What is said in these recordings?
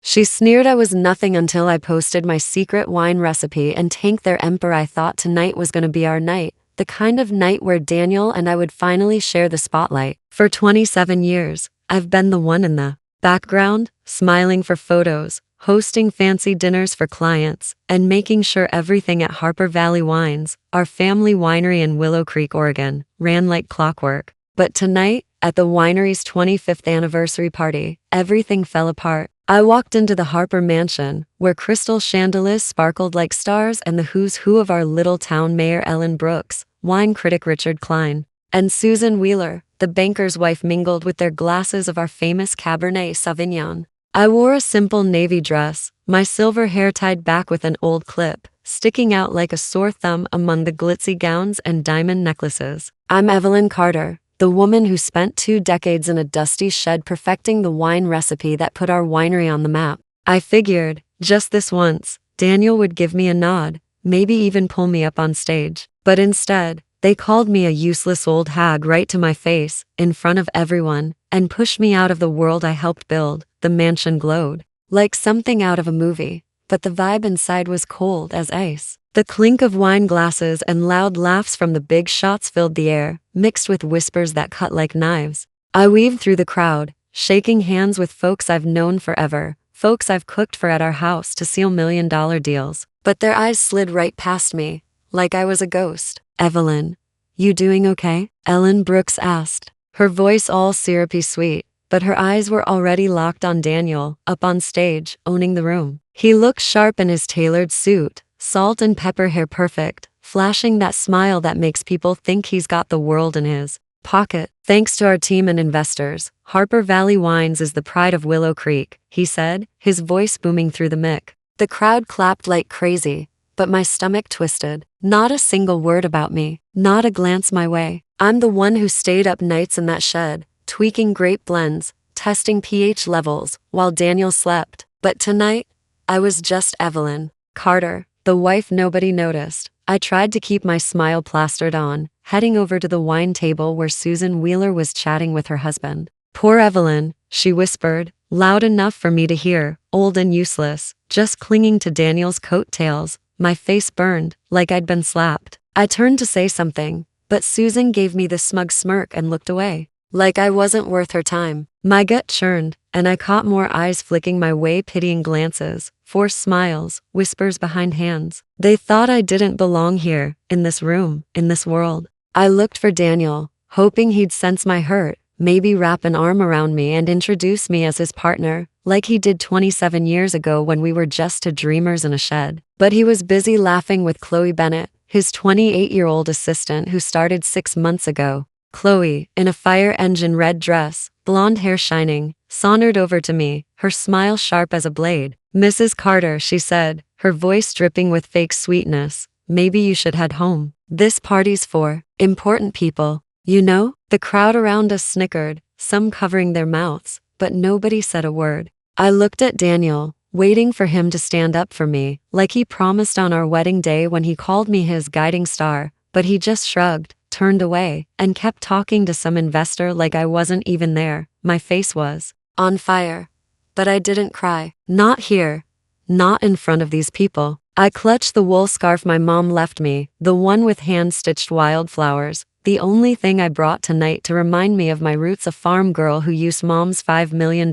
She sneered I was nothing until I posted my secret wine recipe and tanked their emperor. I thought tonight was gonna be our night, the kind of night where Daniel and I would finally share the spotlight. For 27 years, I've been the one in the background, smiling for photos, hosting fancy dinners for clients, and making sure everything at Harper Valley Wines, our family winery in Willow Creek, Oregon, ran like clockwork. But tonight, at the winery's 25th anniversary party, everything fell apart. I walked into the Harper mansion, where crystal chandeliers sparkled like stars, and the who's who of our little town: Mayor Ellen Brooks, wine critic Richard Klein, and Susan Wheeler, the banker's wife, mingled with their glasses of our famous Cabernet Sauvignon. I wore a simple navy dress, my silver hair tied back with an old clip, sticking out like a sore thumb among the glitzy gowns and diamond necklaces. I'm Evelyn Carter, the woman who spent 2 decades in a dusty shed perfecting the wine recipe that put our winery on the map. I figured, just this once, Daniel would give me a nod, maybe even pull me up on stage. But instead, they called me a useless old hag right to my face, in front of everyone, and pushed me out of the world I helped build. The mansion glowed like something out of a movie, but the vibe inside was cold as ice. The clink of wine glasses and loud laughs from the big shots filled the air, mixed with whispers that cut like knives. I weaved through the crowd, shaking hands with folks I've known forever, folks I've cooked for at our house to seal $1 million deals. But their eyes slid right past me, like I was a ghost. Evelyn, you doing okay? Ellen Brooks asked, her voice all syrupy sweet, but her eyes were already locked on Daniel, up on stage, owning the room. He looked sharp in his tailored suit, salt and pepper hair perfect, flashing that smile that makes people think he's got the world in his pocket. Thanks to our team and investors, Harper Valley Wines is the pride of Willow Creek, he said, his voice booming through the mic. The crowd clapped like crazy, but my stomach twisted. Not a single word about me, not a glance my way. I'm the one who stayed up nights in that shed, tweaking grape blends, testing pH levels, while Daniel slept. But tonight, I was just Evelyn Carter, the wife nobody noticed. I tried to keep my smile plastered on, heading over to the wine table where Susan Wheeler was chatting with her husband. Poor Evelyn, she whispered, loud enough for me to hear, old and useless, just clinging to Daniel's coattails. My face burned, like I'd been slapped. I turned to say something, but Susan gave me the smug smirk and looked away, like I wasn't worth her time. My gut churned, and I caught more eyes flicking my way, pitying glances, forced smiles, whispers behind hands. They thought I didn't belong here, in this room, in this world. I looked for Daniel, hoping he'd sense my hurt, maybe wrap an arm around me and introduce me as his partner, like he did 27 years ago when we were just two dreamers in a shed. But he was busy laughing with Chloe Bennett, his 28-year-old assistant who started 6 months ago. Chloe, in a fire engine red dress, blonde hair shining, sauntered over to me, her smile sharp as a blade. Mrs. Carter, she said, her voice dripping with fake sweetness, maybe you should head home. This party's for important people, you know? The crowd around us snickered, some covering their mouths, but nobody said a word. I looked at Daniel, waiting for him to stand up for me, like he promised on our wedding day when he called me his guiding star, but he just shrugged, turned away, and kept talking to some investor like I wasn't even there. My face was on fire, but I didn't cry. Not here. Not in front of these people. I clutched the wool scarf my mom left me, the one with hand-stitched wildflowers, the only thing I brought tonight to remind me of my roots, a farm girl who used mom's $5 million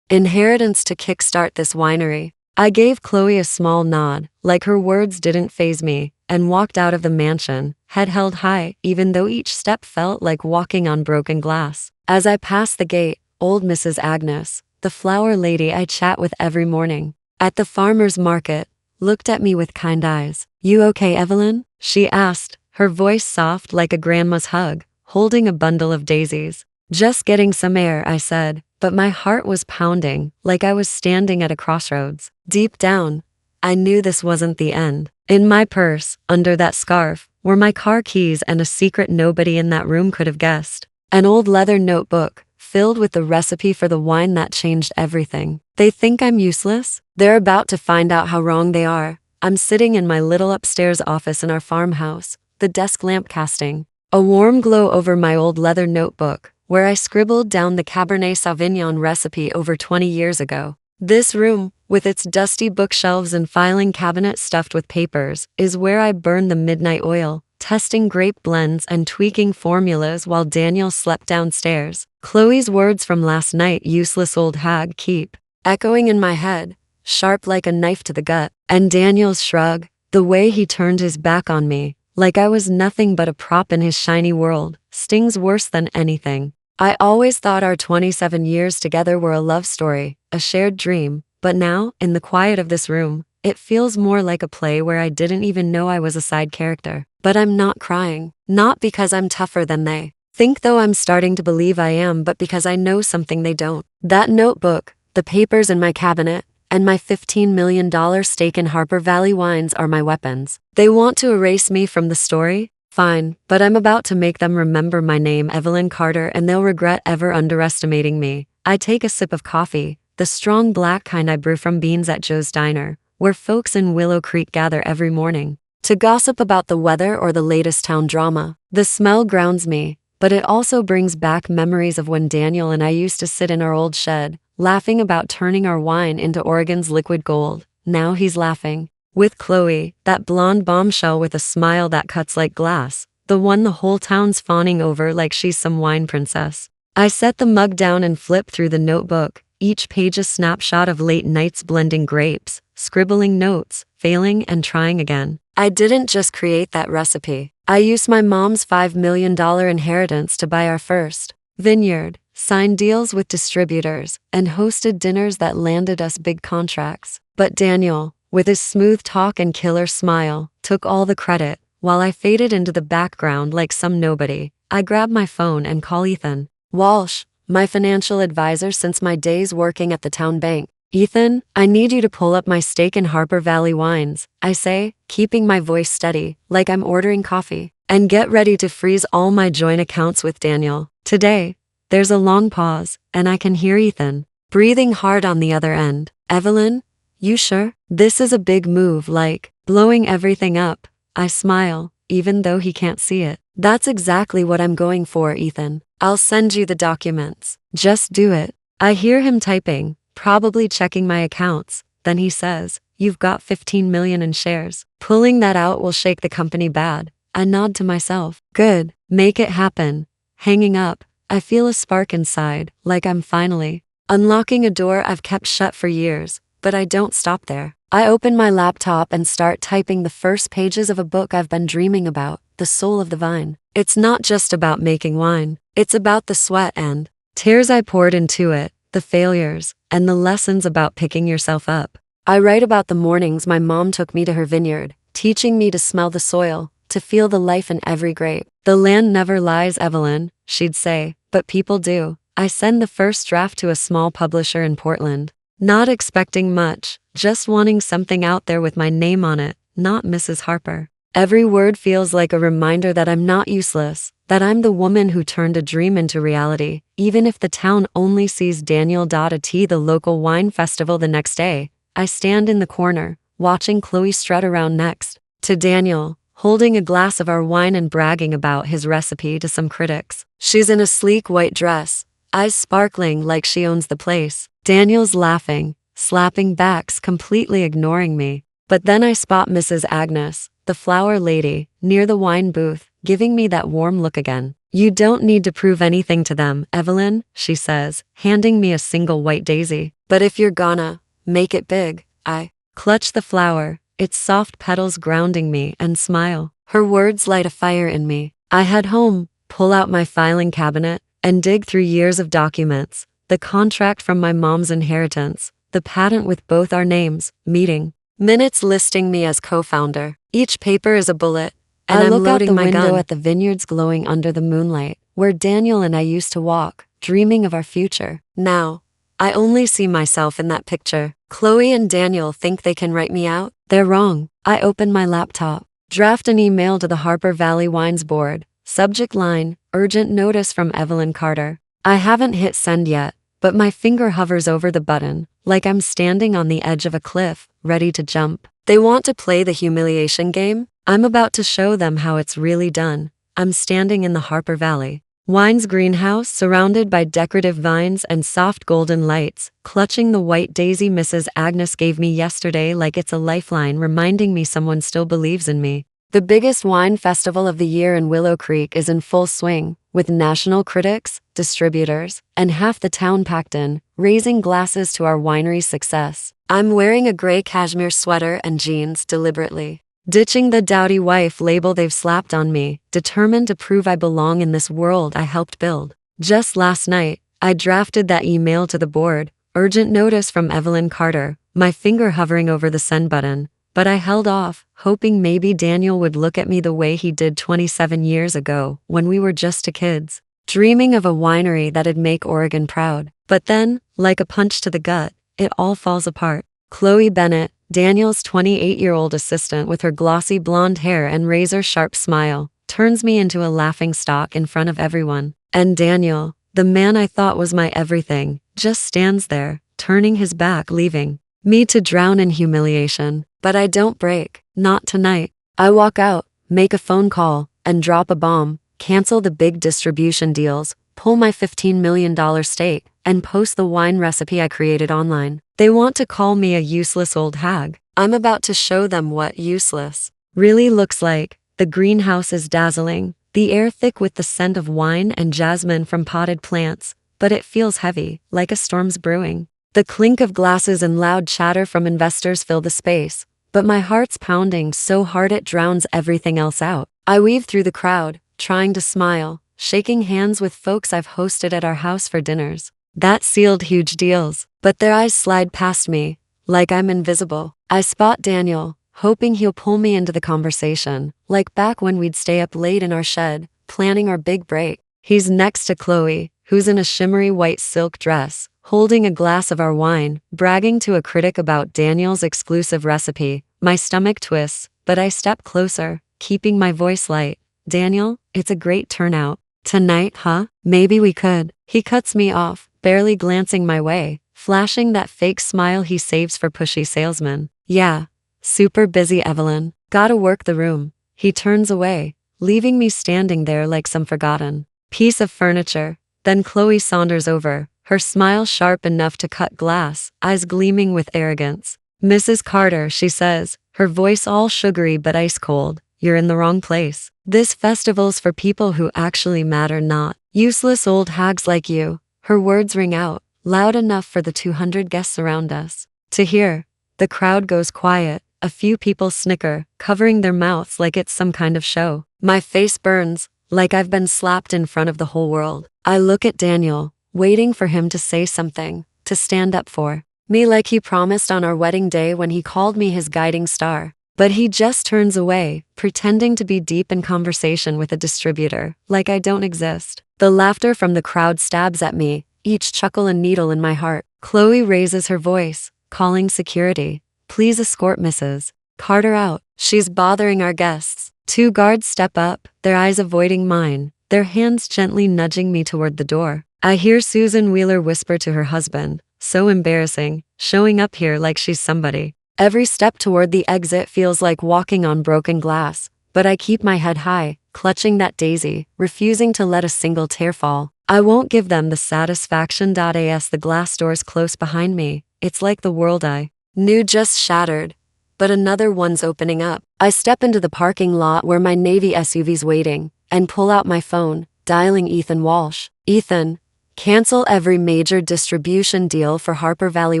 inheritance to kickstart this winery. I gave Chloe a small nod, like her words didn't faze me, and walked out of the mansion, head held high, even though each step felt like walking on broken glass. As I passed the gate, old Mrs. Agnes, the flower lady I chat with every morning at the farmer's market, looked at me with kind eyes. You okay, Evelyn? She asked, her voice soft like a grandma's hug, holding a bundle of daisies. Just getting some air, I said, but my heart was pounding, like I was standing at a crossroads. Deep down, I knew this wasn't the end. In my purse, under that scarf, were my car keys and a secret nobody in that room could have guessed. An old leather notebook, filled with the recipe for the wine that changed everything. They think I'm useless? They're about to find out how wrong they are. I'm sitting in my little upstairs office in our farmhouse, the desk lamp casting a warm glow over my old leather notebook, where I scribbled down the Cabernet Sauvignon recipe over 20 years ago. This room, with its dusty bookshelves and filing cabinet stuffed with papers, is where I burn the midnight oil, testing grape blends and tweaking formulas while Daniel slept downstairs. Chloe's words from last night, useless old hag, keep echoing in my head, sharp like a knife to the gut. And Daniel's shrug, the way he turned his back on me, like I was nothing but a prop in his shiny world, stings worse than anything. I always thought our 27 years together were a love story, a shared dream, but now, in the quiet of this room, it feels more like a play where I didn't even know I was a side character. But I'm not crying, not because I'm tougher than they think, though I'm starting to believe I am, but because I know something they don't. That notebook, the papers in my cabinet, and my $15 million stake in Harper Valley Wines are my weapons. They want to erase me from the story? Fine, but I'm about to make them remember my name, Evelyn Carter, and they'll regret ever underestimating me. I take a sip of coffee, the strong black kind I brew from beans at Joe's Diner, where folks in Willow Creek gather every morning to gossip about the weather or the latest town drama. The smell grounds me, but it also brings back memories of when Daniel and I used to sit in our old shed, laughing about turning our wine into Oregon's liquid gold. Now he's laughing with Chloe, that blonde bombshell with a smile that cuts like glass, the one the whole town's fawning over like she's some wine princess. I set the mug down and flip through the notebook, each page a snapshot of late nights blending grapes, scribbling notes, failing and trying again. I didn't just create that recipe. I used my mom's $5 million inheritance to buy our first vineyard, signed deals with distributors, and hosted dinners that landed us big contracts. But Daniel, with his smooth talk and killer smile, took all the credit, while I faded into the background like some nobody. I grab my phone and call Ethan Walsh, my financial advisor since my days working at the town bank. Ethan, I need you to pull up my stake in Harper Valley Wines, I say, keeping my voice steady, like I'm ordering coffee. And get ready to freeze all my joint accounts with Daniel. Today. There's a long pause, and I can hear Ethan breathing hard on the other end. Evelyn? You sure? This is a big move, like blowing everything up. I smile, even though he can't see it. That's exactly what I'm going for, Ethan. I'll send you the documents. Just do it. I hear him typing, probably checking my accounts. Then he says, "You've got 15 million in shares. Pulling that out will shake the company bad." I nod to myself. Good. Make it happen. Hanging up, I feel a spark inside, like I'm finally unlocking a door I've kept shut for years. But I don't stop there. I open my laptop and start typing the first pages of a book I've been dreaming about, The Soul of the Vine. It's not just about making wine. It's about the sweat and tears I poured into it, the failures, and the lessons about picking yourself up. I write about the mornings my mom took me to her vineyard, teaching me to smell the soil, to feel the life in every grape. The land never lies, Evelyn, she'd say, but people do. I send the first draft to a small publisher in Portland. Not expecting much, just wanting something out there with my name on it, not Mrs. Harper. Every word feels like a reminder that I'm not useless, that I'm the woman who turned a dream into reality, even if the town only sees Daniel at the local wine festival the next day. I stand in the corner, watching Chloe strut around next to Daniel, holding a glass of our wine and bragging about his recipe to some critics. She's in a sleek white dress, eyes sparkling like she owns the place. Daniel's laughing, slapping backs, completely ignoring me. But then I spot Mrs. Agnes, the flower lady, near the wine booth, giving me that warm look again. "You don't need to prove anything to them, Evelyn," she says, handing me a single white daisy. "But if you're gonna make it big," I clutch the flower, its soft petals grounding me, and smile. Her words light a fire in me. I head home, pull out my filing cabinet, and dig through years of documents. The contract from my mom's inheritance, the patent with both our names, meeting minutes listing me as co-founder. Each paper is a bullet, and I'm look out the window at the vineyards glowing under the moonlight, where Daniel and I used to walk, dreaming of our future. Now, I only see myself in that picture. Chloe and Daniel think they can write me out. They're wrong. I open my laptop, draft an email to the Harper Valley Wines board. Subject line, urgent notice from Evelyn Carter. I haven't hit send yet, but my finger hovers over the button, like I'm standing on the edge of a cliff, ready to jump. They want to play the humiliation game? I'm about to show them how it's really done. I'm standing in the Harper Valley, Wine's greenhouse, surrounded by decorative vines and soft golden lights, clutching the white daisy Mrs. Agnes gave me yesterday like it's a lifeline reminding me someone still believes in me. The biggest wine festival of the year in Willow Creek is in full swing, with national critics, distributors, and half the town packed in, raising glasses to our winery's success. I'm wearing a gray cashmere sweater and jeans deliberately, ditching the dowdy wife label they've slapped on me, determined to prove I belong in this world I helped build. Just last night, I drafted that email to the board, urgent notice from Evelyn Carter, my finger hovering over the send button. But I held off, hoping maybe Daniel would look at me the way he did 27 years ago when we were just kids, dreaming of a winery that'd make Oregon proud. But then, like a punch to the gut, it all falls apart. Chloe Bennett, Daniel's 28-year-old assistant with her glossy blonde hair and razor-sharp smile, turns me into a laughingstock in front of everyone. And Daniel, the man I thought was my everything, just stands there, turning his back, leaving me to drown in humiliation. But I don't break, not tonight. I walk out, make a phone call, and drop a bomb, cancel the big distribution deals, pull my $15 million stake, and post the wine recipe I created online. They want to call me a useless old hag. I'm about to show them what useless really looks like. The greenhouse is dazzling, the air thick with the scent of wine and jasmine from potted plants, but it feels heavy, like a storm's brewing. The clink of glasses and loud chatter from investors fill the space, but my heart's pounding so hard it drowns everything else out. I weave through the crowd, trying to smile, shaking hands with folks I've hosted at our house for dinners that sealed huge deals, but their eyes slide past me, like I'm invisible. I spot Daniel, hoping he'll pull me into the conversation, like back when we'd stay up late in our shed, planning our big break. He's next to Chloe, who's in a shimmery white silk dress, holding a glass of our wine, bragging to a critic about Daniel's exclusive recipe. My stomach twists, but I step closer, keeping my voice light. Daniel, it's a great turnout. Tonight, huh? Maybe we could. He cuts me off, barely glancing my way, flashing that fake smile he saves for pushy salesmen. Yeah, super busy, Evelyn. Gotta work the room. He turns away, leaving me standing there like some forgotten piece of furniture. Then Chloe saunters over, her smile sharp enough to cut glass, eyes gleaming with arrogance. Mrs. Carter, she says, her voice all sugary but ice cold, you're in the wrong place. This festival's for people who actually matter, not useless old hags like you. Her words ring out, loud enough for the 200 guests around us to hear. The crowd goes quiet, a few people snicker, covering their mouths like it's some kind of show. My face burns, like I've been slapped in front of the whole world. I look at Daniel, waiting for him to say something, to stand up for me like he promised on our wedding day when he called me his guiding star. But he just turns away, pretending to be deep in conversation with a distributor, like I don't exist. The laughter from the crowd stabs at me, each chuckle a needle in my heart. Chloe raises her voice, calling security. Please escort Mrs. Carter out. She's bothering our guests. 2 guards step up, their eyes avoiding mine, their hands gently nudging me toward the door. I hear Susan Wheeler whisper to her husband, so embarrassing, showing up here like she's somebody. Every step toward the exit feels like walking on broken glass, but I keep my head high, clutching that daisy, refusing to let a single tear fall. I won't give them the satisfaction. As the glass doors close behind me, it's like the world I knew just shattered. But another one's opening up. I step into the parking lot where my Navy SUV's waiting, and pull out my phone, dialing Ethan Walsh. Ethan, cancel every major distribution deal for Harper Valley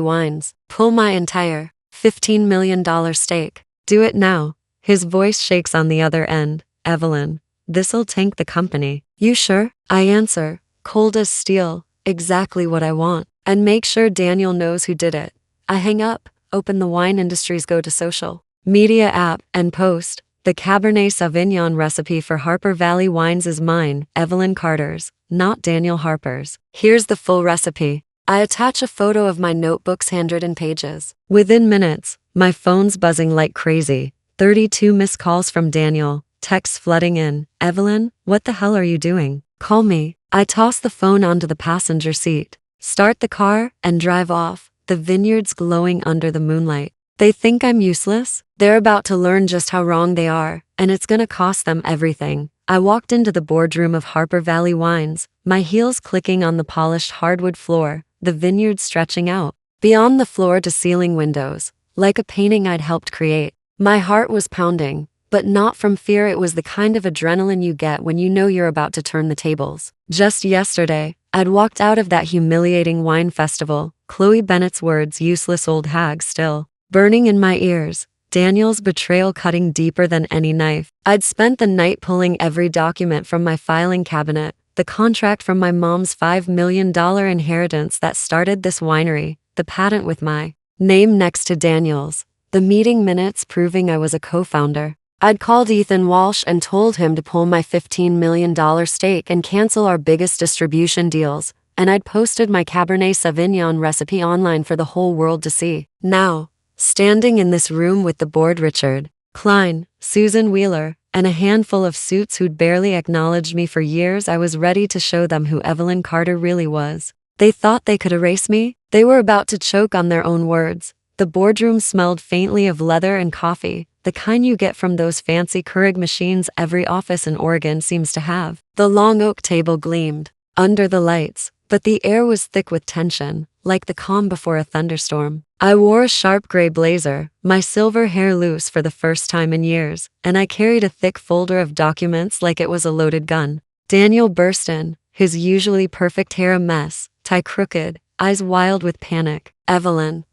Wines. Pull my entire $15 million stake. Do it now. His voice shakes on the other end. Evelyn, this'll tank the company. You sure? I answer, cold as steel, exactly what I want. And make sure Daniel knows who did it. I hang up, open the wine industry's go-to social media app, and post, the Cabernet Sauvignon recipe for Harper Valley Wines is mine, Evelyn Carter's, not Daniel Harper's. Here's the full recipe. I attach a photo of my notebook's handwritten pages. Within minutes, my phone's buzzing like crazy. 32 missed calls from Daniel, texts flooding in. Evelyn, what the hell are you doing? Call me. I toss the phone onto the passenger seat, start the car, and drive off, the vineyards glowing under the moonlight. They think I'm useless? They're about to learn just how wrong they are, and it's gonna cost them everything. I walked into the boardroom of Harper Valley Wines, my heels clicking on the polished hardwood floor, the vineyard stretching out beyond the floor-to-ceiling windows, like a painting I'd helped create. My heart was pounding, but not from fear. It was the kind of adrenaline you get when you know you're about to turn the tables. Just yesterday, I'd walked out of that humiliating wine festival, Chloe Bennett's words, useless old hag, still burning in my ears, Daniel's betrayal cutting deeper than any knife. I'd spent the night pulling every document from my filing cabinet, the contract from my mom's $5 million inheritance that started this winery, the patent with my name next to Daniel's, the meeting minutes proving I was a co-founder. I'd called Ethan Walsh and told him to pull my $15 million stake and cancel our biggest distribution deals, and I'd posted my Cabernet Sauvignon recipe online for the whole world to see. Now, standing in this room with the board, Richard Klein, Susan Wheeler, and a handful of suits who'd barely acknowledged me for years, I was ready to show them who Evelyn Carter really was. They thought they could erase me? They were about to choke on their own words. The boardroom smelled faintly of leather and coffee, the kind you get from those fancy Keurig machines every office in Oregon seems to have. The long oak table gleamed under the lights, but the air was thick with tension, like the calm before a thunderstorm. I wore a sharp gray blazer, my silver hair loose for the first time in years, and I carried a thick folder of documents like it was a loaded gun. Daniel burst in, his usually perfect hair a mess, tie crooked, eyes wild with panic. "Evelyn,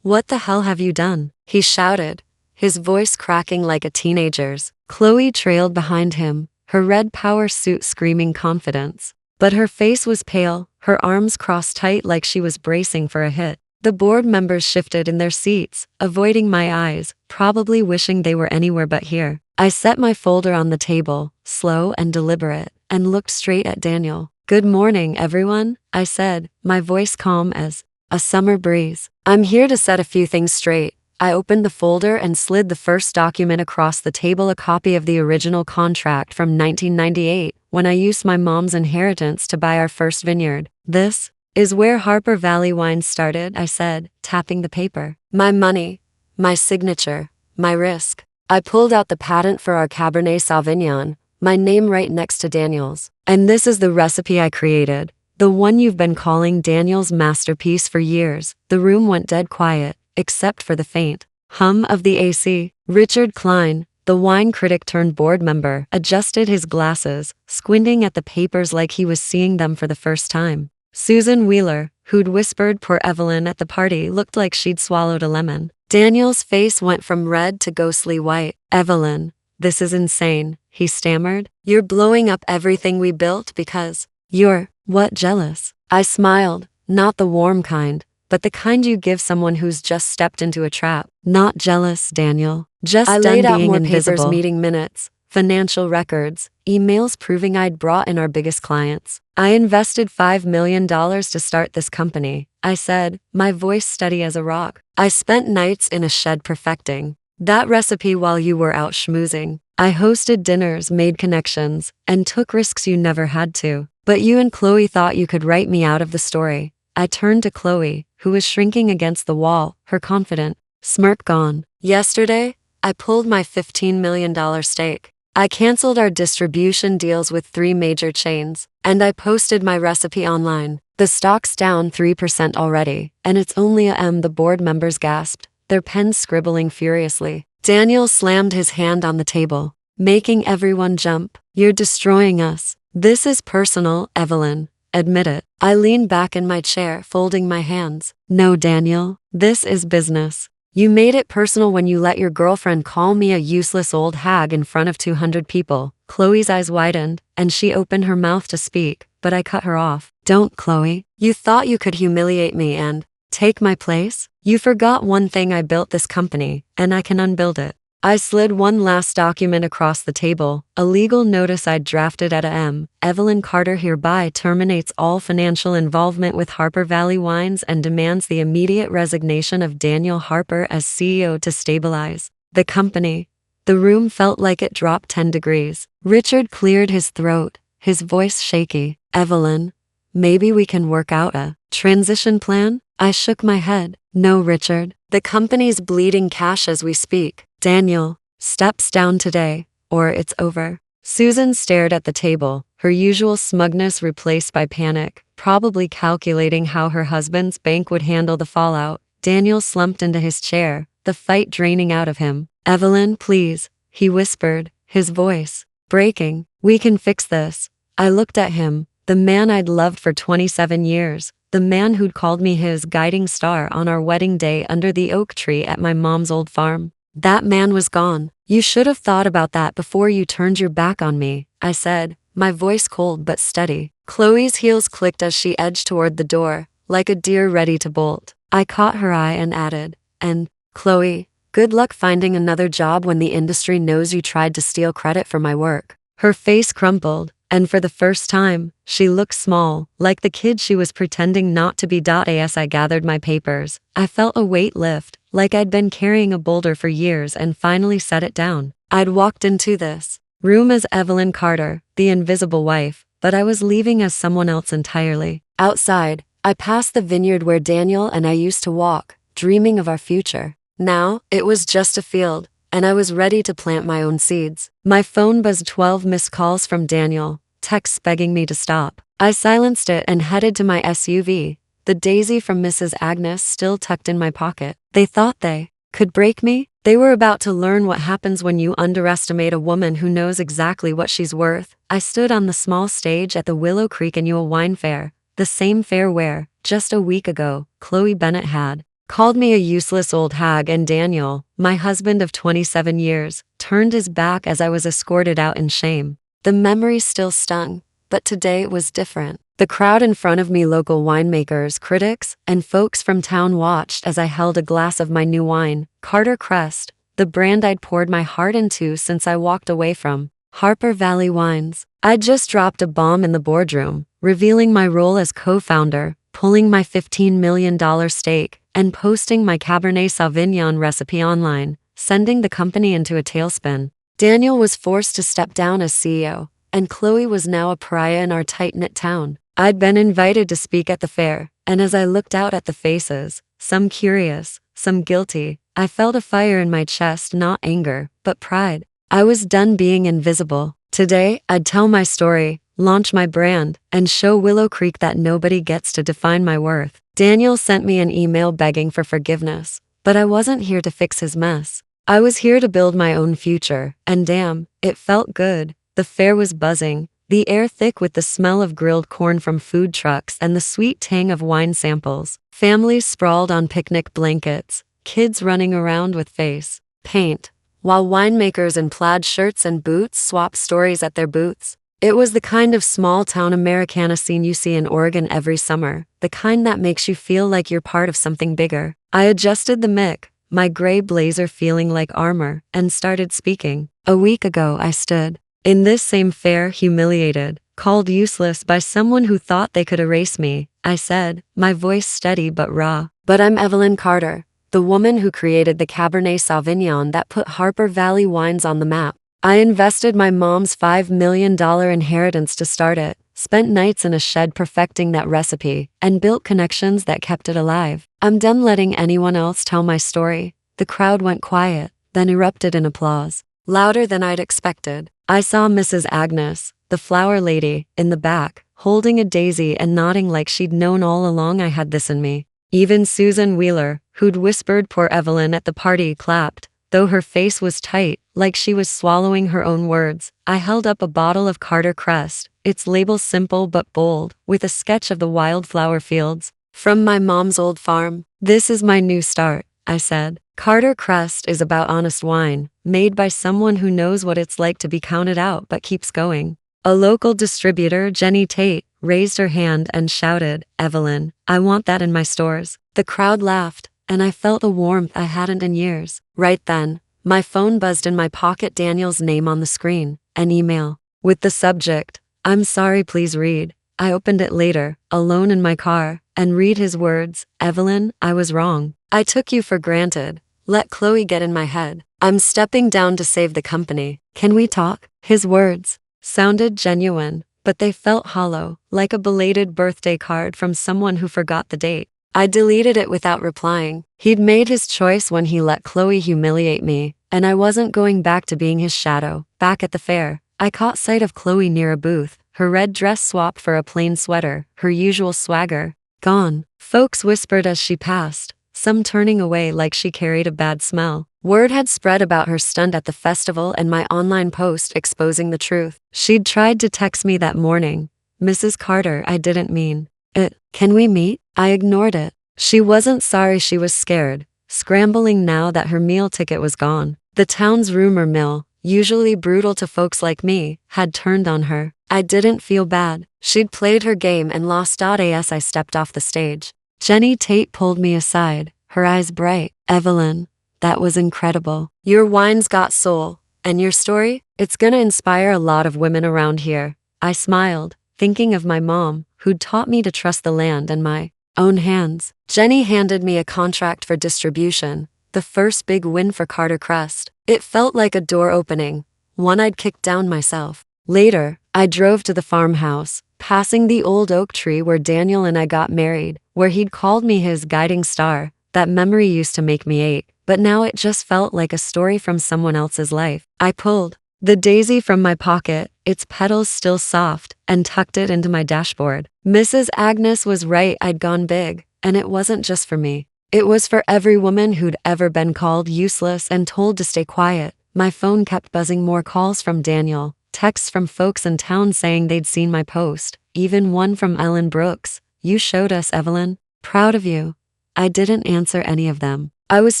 what the hell have you done?" he shouted, his voice cracking like a teenager's. Chloe trailed behind him, her red power suit screaming confidence. But her face was pale, her arms crossed tight like she was bracing for a hit. The board members shifted in their seats, avoiding my eyes, probably wishing they were anywhere but here. I set my folder on the table, slow and deliberate, and looked straight at Daniel. "Good morning, everyone," I said, my voice calm as a summer breeze. "I'm here to set a few things straight." I opened the folder and slid the first document across the table, a copy of the original contract from 1998, when I used my mom's inheritance to buy our first vineyard. "This is where Harper Valley Wines started," I said, tapping the paper. "My money, my signature, my risk." I pulled out the patent for our Cabernet Sauvignon, my name right next to Daniel's. "And this is the recipe I created, the one you've been calling Daniel's masterpiece for years." The room went dead quiet, except for the faint hum of the AC. Richard Klein, the wine critic turned board member, adjusted his glasses, squinting at the papers like he was seeing them for the first time. Susan Wheeler, who'd whispered "poor Evelyn" at the party, looked like she'd swallowed a lemon. Daniel's face went from red to ghostly white. "Evelyn, this is insane," he stammered. "You're blowing up everything we built because you're, what, jealous?" I smiled, not the warm kind, but the kind you give someone who's just stepped into a trap. "Not jealous, Daniel. Just I done laid out being more invisible." papers, Meeting minutes, financial records, emails proving I'd brought in our biggest clients. "I invested $5 million to start this company," I said, my voice steady as a rock. "I spent nights in a shed perfecting that recipe while you were out schmoozing. I hosted dinners, made connections, and took risks you never had to. But you and Chloe thought you could write me out of the story." I turned to Chloe, who was shrinking against the wall, her confident smirk gone. "Yesterday, I pulled my $15 million stake. I canceled our distribution deals with 3 major chains, and I posted my recipe online. The stock's down 3% already, and it's only a M." The board members gasped, their pens scribbling furiously. Daniel slammed his hand on the table, making everyone jump. "You're destroying us. This is personal, Evelyn. Admit it." I leaned back in my chair, folding my hands. "No, Daniel, this is business. You made it personal when you let your girlfriend call me a useless old hag in front of 200 people. Chloe's eyes widened, and she opened her mouth to speak, but I cut her off. "Don't, Chloe. You thought you could humiliate me and take my place? You forgot one thing: I built this company, and I can unbuild it." I slid one last document across the table, a legal notice I'd drafted at a M. "Evelyn Carter hereby terminates all financial involvement with Harper Valley Wines and demands the immediate resignation of Daniel Harper as CEO to stabilize the company." The room felt like it dropped 10 degrees. Richard cleared his throat, his voice shaky. "Evelyn, maybe we can work out a transition plan?" I shook my head. No, Richard. The company's bleeding cash as we speak. Daniel, steps down today, or it's over. Susan stared at the table, her usual smugness replaced by panic, probably calculating how her husband's bank would handle the fallout. Daniel slumped into his chair, the fight draining out of him. Evelyn, please, he whispered, his voice breaking. We can fix this. I looked at him, the man I'd loved for 27 years, the man who'd called me his guiding star on our wedding day under the oak tree at my mom's old farm. That man was gone. You should have thought about that before you turned your back on me, I said, my voice cold but steady. Chloe's heels clicked as she edged toward the door, like a deer ready to bolt. I caught her eye and added, and, Chloe, good luck finding another job when the industry knows you tried to steal credit for my work. Her face crumpled, and for the first time, she looked small, like the kid she was pretending not to be. As I gathered my papers, I felt a weight lift, like I'd been carrying a boulder for years and finally set it down. I'd walked into this room as Evelyn Carter, the invisible wife, but I was leaving as someone else entirely. Outside, I passed the vineyard where Daniel and I used to walk, dreaming of our future. Now, it was just a field, and I was ready to plant my own seeds. My phone buzzed 12 missed calls from Daniel, texts begging me to stop. I silenced it and headed to my SUV, the daisy from Mrs. Agnes still tucked in my pocket. They thought they could break me? They were about to learn what happens when you underestimate a woman who knows exactly what she's worth. I stood on the small stage at the Willow Creek Annual Wine Fair, the same fair where, just a week ago, Chloe Bennett had called me a useless old hag, and Daniel, my husband of 27 years, turned his back as I was escorted out in shame. The memory still stung, but today it was different. The crowd in front of me, local winemakers, critics, and folks from town, watched as I held a glass of my new wine, Carter Crest, the brand I'd poured my heart into since I walked away from Harper Valley Wines. I'd just dropped a bomb in the boardroom, revealing my role as co-founder, pulling my $15 million stake, and posting my Cabernet Sauvignon recipe online, sending the company into a tailspin. Daniel was forced to step down as CEO, and Chloe was now a pariah in our tight-knit town. I'd been invited to speak at the fair, and as I looked out at the faces, some curious, some guilty, I felt a fire in my chest, not anger, but pride. I was done being invisible. Today, I'd tell my story, launch my brand, and show Willow Creek that nobody gets to define my worth. Daniel sent me an email begging for forgiveness, but I wasn't here to fix his mess. I was here to build my own future, and damn, it felt good. The fair was buzzing, the air thick with the smell of grilled corn from food trucks and the sweet tang of wine samples. Families sprawled on picnic blankets, kids running around with face paint, while winemakers in plaid shirts and boots swapped stories at their booths. It was the kind of small-town Americana scene you see in Oregon every summer, the kind that makes you feel like you're part of something bigger. I adjusted the mic, my gray blazer feeling like armor, and started speaking. A week ago I stood in this same fair, humiliated, called useless by someone who thought they could erase me. I said, my voice steady but raw, but I'm Evelyn Carter, the woman who created the Cabernet Sauvignon that put Harper Valley Wines on the map. I invested my mom's $5 million inheritance to start it, spent nights in a shed perfecting that recipe, and built connections that kept it alive. I'm done letting anyone else tell my story. The crowd went quiet, then erupted in applause, louder than I'd expected. I saw Mrs. Agnes, the flower lady, in the back, holding a daisy and nodding like she'd known all along I had this in me. Even Susan Wheeler, who'd whispered poor Evelyn at the party, clapped, though her face was tight, like she was swallowing her own words. I held up a bottle of Carter Crest, its label simple but bold, with a sketch of the wildflower fields. From my mom's old farm. This is my new start, I said. Carter Crest is about honest wine, made by someone who knows what it's like to be counted out but keeps going. A local distributor, Jenny Tate, raised her hand and shouted, Evelyn, I want that in my stores. The crowd laughed, and I felt a warmth I hadn't in years. Right then, my phone buzzed in my pocket, Daniel's name on the screen, an email, with the subject, I'm sorry, please read. I opened it later, alone in my car, and read his words, Evelyn, I was wrong. I took you for granted. Let Chloe get in my head. I'm stepping down to save the company. Can we talk? His words sounded genuine, but they felt hollow, like a belated birthday card from someone who forgot the date. I deleted it without replying. He'd made his choice when he let Chloe humiliate me, and I wasn't going back to being his shadow. Back at the fair, I caught sight of Chloe near a booth, her red dress swapped for a plain sweater, her usual swagger gone. Folks whispered as she passed, some turning away like she carried a bad smell. Word had spread about her stunt at the festival and my online post exposing the truth. She'd tried to text me that morning. "Mrs. Carter, I didn't mean it. Can we meet?" I ignored it. She wasn't sorry, she was scared, scrambling now that her meal ticket was gone. The town's rumor mill, usually brutal to folks like me, had turned on her. I didn't feel bad. She'd played her game and lost. As I stepped off the stage, Jenny Tate pulled me aside, her eyes bright. "Evelyn, that was incredible. Your wine's got soul. And your story? It's gonna inspire a lot of women around here." I smiled, thinking of my mom, who'd taught me to trust the land in my own hands. Jenny handed me a contract for distribution, the first big win for Carter Crest. It felt like a door opening, one I'd kicked down myself. Later, I drove to the farmhouse, passing the old oak tree where Daniel and I got married, where he'd called me his guiding star. That memory used to make me ache, but now it just felt like a story from someone else's life. I pulled the daisy from my pocket, its petals still soft, and tucked it into my dashboard. Mrs. Agnes was right, I'd gone big, and it wasn't just for me. It was for every woman who'd ever been called useless and told to stay quiet. My phone kept buzzing, more calls from Daniel, texts from folks in town saying they'd seen my post, even one from Ellen Brooks. "You showed us, Evelyn. Proud of you." I didn't answer any of them. I was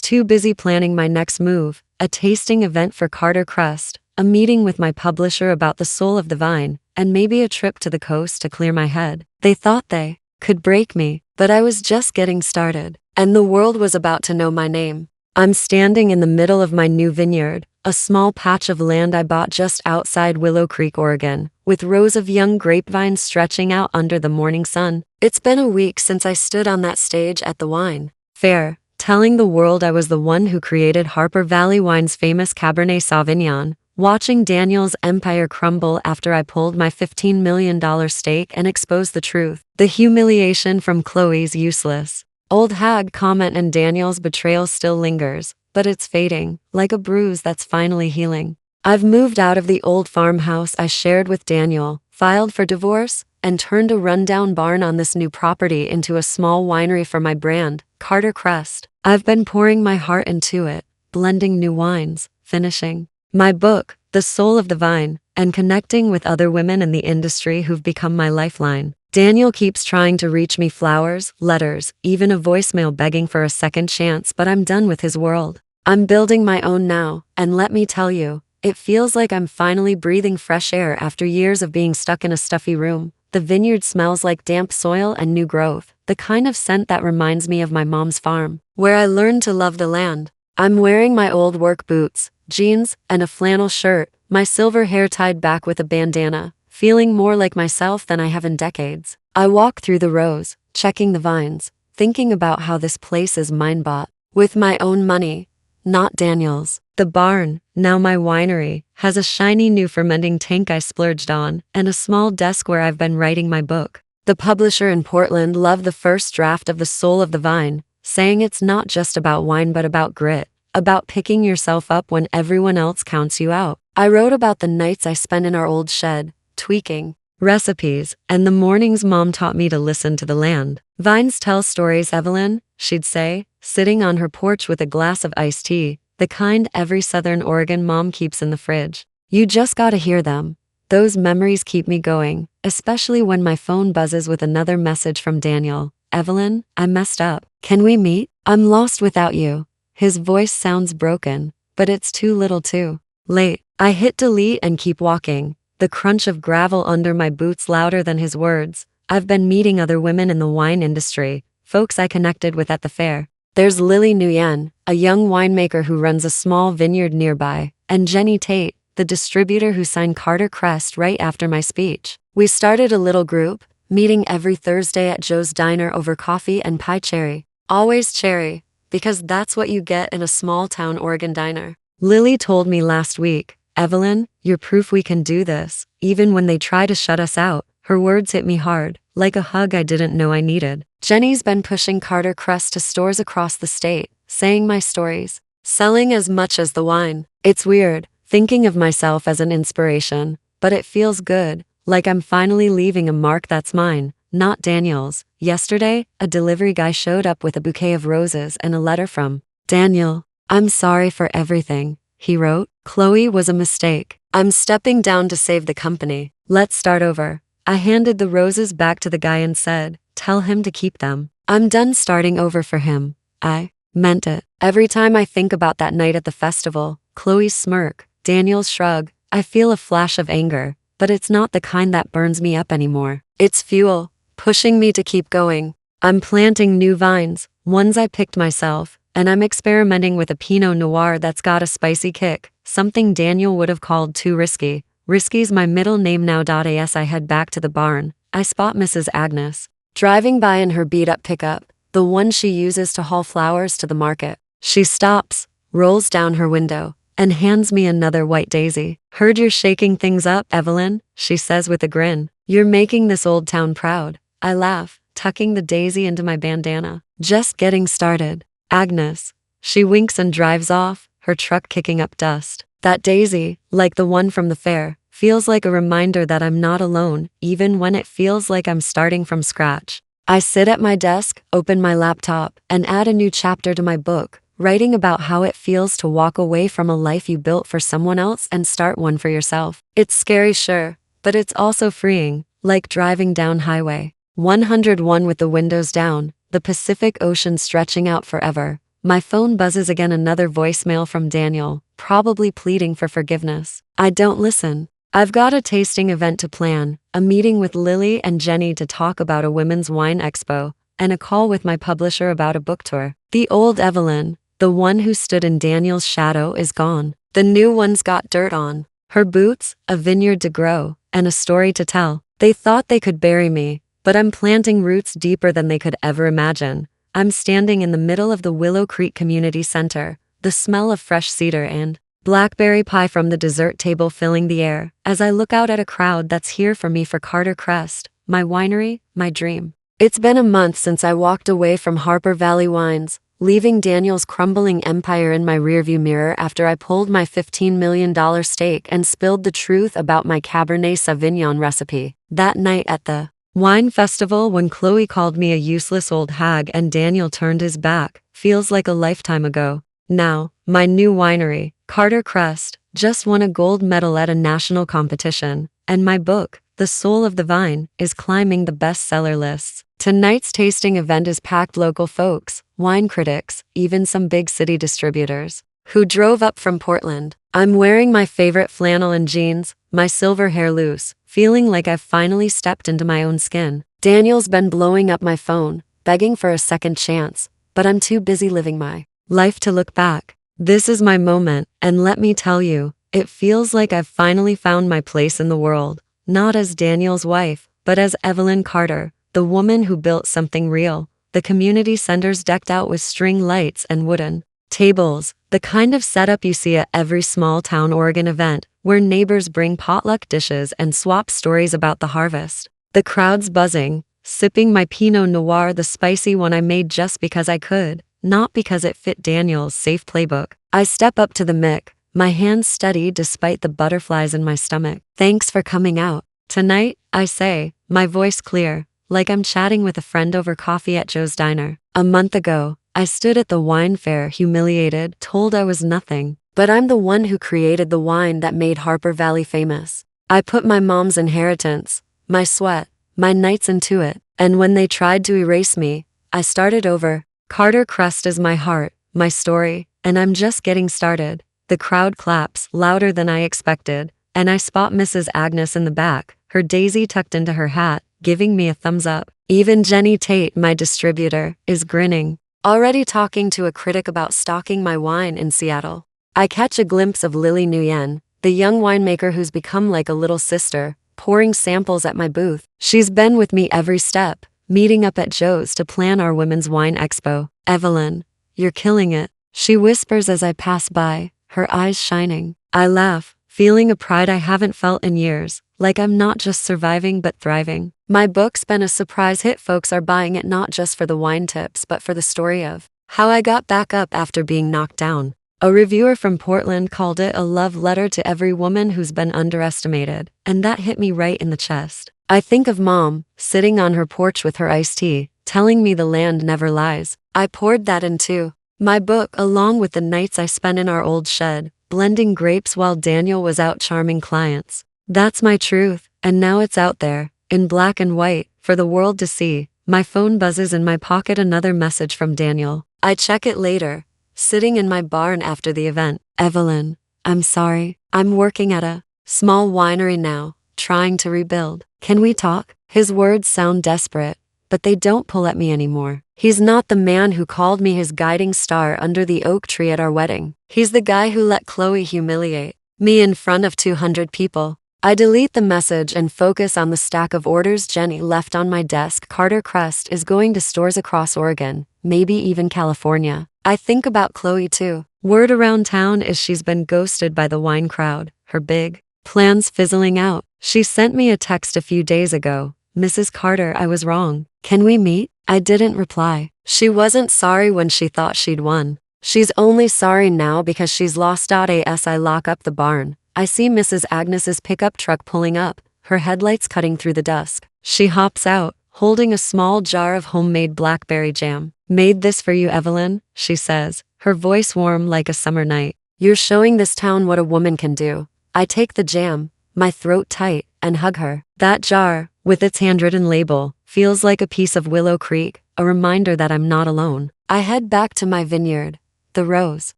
too busy planning my next move, a tasting event for Carter Crest, a meeting with my publisher about the soul of the vine, and maybe a trip to the coast to clear my head. They thought they could break me, but I was just getting started, and the world was about to know my name. I'm standing in the middle of my new vineyard, a small patch of land I bought just outside Willow Creek, Oregon, with rows of young grapevines stretching out under the morning sun. It's been a week since I stood on that stage at the wine fair, telling the world I was the one who created Harper Valley Wine's famous Cabernet Sauvignon, watching Daniel's empire crumble after I pulled my $15 million stake and exposed the truth. The humiliation from Chloe's useless old hag comment and Daniel's betrayal still lingers, but it's fading, like a bruise that's finally healing. I've moved out of the old farmhouse I shared with Daniel, filed for divorce, and turned a rundown barn on this new property into a small winery for my brand, Carter Crest. I've been pouring my heart into it, blending new wines, finishing my book, The Soul of the Vine, and connecting with other women in the industry who've become my lifeline. Daniel keeps trying to reach me, flowers, letters, even a voicemail begging for a second chance, but I'm done with his world. I'm building my own now, and let me tell you, it feels like I'm finally breathing fresh air after years of being stuck in a stuffy room. The vineyard smells like damp soil and new growth, the kind of scent that reminds me of my mom's farm, where I learned to love the land. I'm wearing my old work boots, jeans, and a flannel shirt, my silver hair tied back with a bandana, feeling more like myself than I have in decades. I walk through the rows, checking the vines, thinking about how this place is mine, bought with my own money, not Daniel's. The barn, now my winery, has a shiny new fermenting tank I splurged on, and a small desk where I've been writing my book. The publisher in Portland loved the first draft of The Soul of the Vine, saying it's not just about wine but about grit, about picking yourself up when everyone else counts you out. I wrote about the nights I spent in our old shed, tweaking recipes, and the mornings Mom taught me to listen to the land. "Vines tell stories, Evelyn," she'd say, sitting on her porch with a glass of iced tea, the kind every Southern Oregon mom keeps in the fridge. "You just gotta hear them." Those memories keep me going, especially when my phone buzzes with another message from Daniel. "Evelyn, I messed up. Can we meet? I'm lost without you." His voice sounds broken, but it's too little too late. I hit delete and keep walking, the crunch of gravel under my boots louder than his words. I've been meeting other women in the wine industry, folks I connected with at the fair. There's Lily Nguyen, a young winemaker who runs a small vineyard nearby, and Jenny Tate, the distributor who signed Carter Crest right after my speech. We started a little group, meeting every Thursday at Joe's Diner over coffee and pie cherry. Always cherry, because that's what you get in a small-town Oregon diner. Lily told me last week, "Evelyn, you're proof we can do this, even when they try to shut us out." Her words hit me hard, like a hug I didn't know I needed. Jenny's been pushing Carter Crust to stores across the state, saying my stories, selling as much as the wine. It's weird, thinking of myself as an inspiration, but it feels good, like I'm finally leaving a mark that's mine, not Daniel's. Yesterday, a delivery guy showed up with a bouquet of roses and a letter from Daniel. I'm sorry for everything, he wrote. Chloe was a mistake. I'm stepping down to save the company. Let's start over. I handed the roses back to the guy and said, tell him to keep them. I'm done starting over for him. I meant it. Every time I think about that night at the festival, Chloe's smirk, Daniel's shrug, I feel a flash of anger, but it's not the kind that burns me up anymore. It's fuel, pushing me to keep going. I'm planting new vines, ones I picked myself, and I'm experimenting with a Pinot Noir that's got a spicy kick, something Daniel would have called too risky. Risky's my middle name now. As I head back to the barn, I spot Mrs. Agnes, driving by in her beat-up pickup, the one she uses to haul flowers to the market. She stops, rolls down her window, and hands me another white daisy. Heard you're shaking things up, Evelyn, she says with a grin. You're making this old town proud. I laugh, tucking the daisy into my bandana. Just getting started. Agnes. She winks and drives off, her truck kicking up dust. That daisy, like the one from the fair, feels like a reminder that I'm not alone, even when it feels like I'm starting from scratch. I sit at my desk, open my laptop, and add a new chapter to my book, writing about how it feels to walk away from a life you built for someone else and start one for yourself. It's scary, sure, but it's also freeing, like driving down Highway 101 with the windows down, the Pacific Ocean stretching out forever. My phone buzzes again, another voicemail from Daniel, probably pleading for forgiveness. I don't listen. I've got a tasting event to plan, a meeting with Lily and Jenny to talk about a women's wine expo, and a call with my publisher about a book tour. The old Evelyn, the one who stood in Daniel's shadow, is gone. The new one's got dirt on her boots, a vineyard to grow, and a story to tell. They thought they could bury me, but I'm planting roots deeper than they could ever imagine. I'm standing in the middle of the Willow Creek Community Center, the smell of fresh cedar and blackberry pie from the dessert table filling the air, as I look out at a crowd that's here for me, for Carter Crest, my winery, my dream. It's been a month since I walked away from Harper Valley Wines, leaving Daniel's crumbling empire in my rearview mirror after I pulled my $15 million stake and spilled the truth about my Cabernet Sauvignon recipe. That night at the wine festival, when Chloe called me a useless old hag and Daniel turned his back, feels like a lifetime ago. Now, my new winery, Carter Crest, just won a gold medal at a national competition, and my book, The Soul of the Vine, is climbing the bestseller lists. Tonight's tasting event is packed. Local folks, wine critics, even some big city distributors, who drove up from Portland. I'm wearing my favorite flannel and jeans, my silver hair loose, feeling like I've finally stepped into my own skin. Daniel's been blowing up my phone, begging for a second chance, but I'm too busy living my life to look back. This is my moment, and let me tell you, it feels like I've finally found my place in the world, not as Daniel's wife, but as Evelyn Carter, the woman who built something real. The community center's decked out with string lights and wooden tables, the kind of setup you see at every small town Oregon event, where neighbors bring potluck dishes and swap stories about the harvest. The crowd's buzzing, sipping my Pinot Noir, the spicy one I made just because I could, not because it fit Daniel's safe playbook. I step up to the mic, my hands steady despite the butterflies in my stomach. Thanks for coming out tonight, I say, my voice clear, like I'm chatting with a friend over coffee at Joe's Diner. A month ago, I stood at the wine fair, humiliated, told I was nothing. But I'm the one who created the wine that made Harper Valley famous. I put my mom's inheritance, my sweat, my nights into it, and when they tried to erase me, I started over. Carter Crest is my heart, my story, and I'm just getting started. The crowd claps, louder than I expected, and I spot Mrs. Agnes in the back, her daisy tucked into her hat, giving me a thumbs up. Even Jenny Tate, my distributor, is grinning, already talking to a critic about stocking my wine in Seattle. I catch a glimpse of Lily Nguyen, the young winemaker who's become like a little sister, pouring samples at my booth. She's been with me every step, meeting up at Joe's to plan our women's wine expo. Evelyn, you're killing it, she whispers as I pass by, her eyes shining. I laugh, feeling a pride I haven't felt in years, like I'm not just surviving but thriving. My book's been a surprise hit. Folks are buying it not just for the wine tips but for the story of how I got back up after being knocked down. A reviewer from Portland called it a love letter to every woman who's been underestimated, and that hit me right in the chest. I think of Mom, sitting on her porch with her iced tea, telling me the land never lies. I poured that into my book along with the nights I spent in our old shed, blending grapes while Daniel was out charming clients. That's my truth, and now it's out there, in black and white, for the world to see. My phone buzzes in my pocket, another message from Daniel. I check it later, sitting in my barn after the event. Evelyn, I'm sorry. I'm working at a small winery now, trying to rebuild. Can we talk? His words sound desperate, but they don't pull at me anymore. He's not the man who called me his guiding star under the oak tree at our wedding. He's the guy who let Chloe humiliate me in front of 200 people. I delete the message and focus on the stack of orders Jenny left on my desk. Carter Crest is going to stores across Oregon, maybe even California. I think about Chloe too. Word around town is she's been ghosted by the wine crowd, her big plans fizzling out. She sent me a text a few days ago. Mrs. Carter, I was wrong. Can we meet? I didn't reply. She wasn't sorry when she thought she'd won. She's only sorry now because she's lost. As I lock up the barn, I see Mrs. Agnes's pickup truck pulling up, her headlights cutting through the dusk. She hops out, holding a small jar of homemade blackberry jam. Made this for you, Evelyn, she says, her voice warm like a summer night. You're showing this town what a woman can do. I take the jam, my throat tight, and hug her. That jar, with its handwritten label, feels like a piece of Willow Creek, a reminder that I'm not alone. I head back to my vineyard, the rows